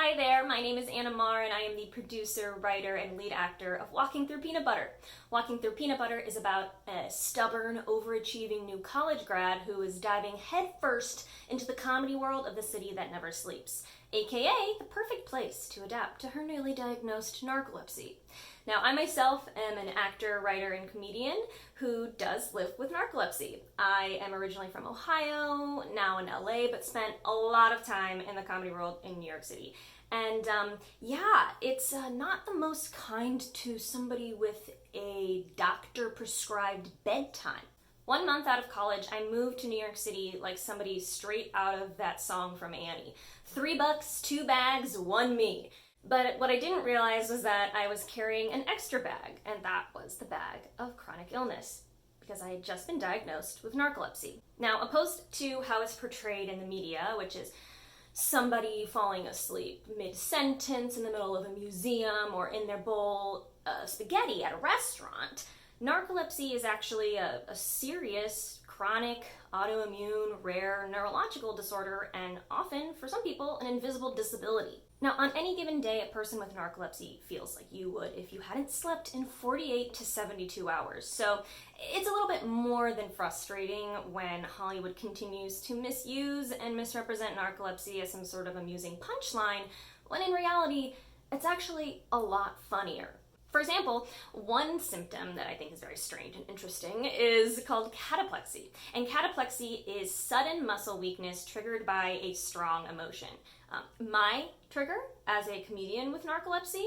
Hi there, my name is Anna Marr and I am the producer, writer, and lead actor of Walking Through Peanut Butter. Walking Through Peanut Butter is about a stubborn, overachieving new college grad who is diving headfirst into the comedy world of the city that never sleeps, aka the perfect place to adapt to her newly diagnosed narcolepsy. Now, I myself am an actor, writer, and comedian who does live with narcolepsy. I am originally from Ohio, now in LA, but spent a lot of time in the comedy world in New York City. And it's not the most kind to somebody with a doctor-prescribed bedtime. 1 month out of college, I moved to New York City like somebody straight out of that song from Annie. $3, 2 bags, 1 me. But what I didn't realize was that I was carrying an extra bag, and that was the bag of chronic illness, because I had just been diagnosed with narcolepsy. Now, opposed to how it's portrayed in the media, which is somebody falling asleep mid-sentence in the middle of a museum or in their bowl of spaghetti at a restaurant, narcolepsy is actually a serious, chronic, autoimmune, rare neurological disorder, and often, for some people, an invisible disability. Now, on any given day, a person with narcolepsy feels like you would if you hadn't slept in 48 to 72 hours. So it's a little bit more than frustrating when Hollywood continues to misuse and misrepresent narcolepsy as some sort of amusing punchline, when in reality, it's actually a lot funnier. For example, one symptom that I think is very strange and interesting is called cataplexy. And cataplexy is sudden muscle weakness triggered by a strong emotion. My trigger as a comedian with narcolepsy?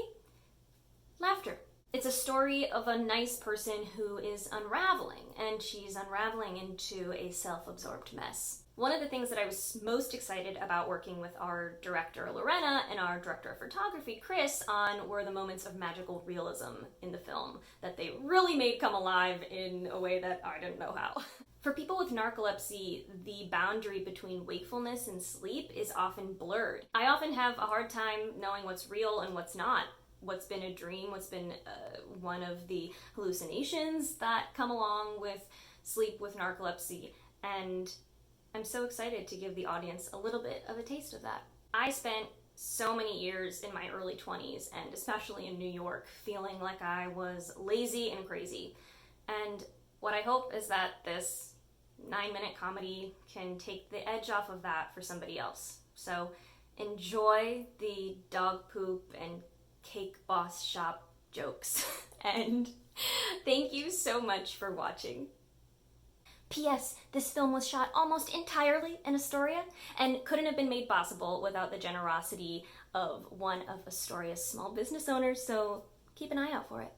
Laughter. It's a story of a nice person who is unraveling, and she's unraveling into a self-absorbed mess. One of the things that I was most excited about working with our director Lorena and our director of photography Chris on were the moments of magical realism in the film that they really made come alive in a way that I didn't know how. For people with narcolepsy, the boundary between wakefulness and sleep is often blurred. I often have a hard time knowing what's real and what's not. What's been a dream, what's been one of the hallucinations that come along with sleep with narcolepsy, and I'm so excited to give the audience a little bit of a taste of that. I spent so many years in my early 20s, and especially in New York, feeling like I was lazy and crazy. And what I hope is that this 9-minute comedy can take the edge off of that for somebody else. So enjoy the dog poop and cake boss shop jokes. And thank you so much for watching. P.S. This film was shot almost entirely in Astoria and couldn't have been made possible without the generosity of one of Astoria's small business owners, so keep an eye out for it.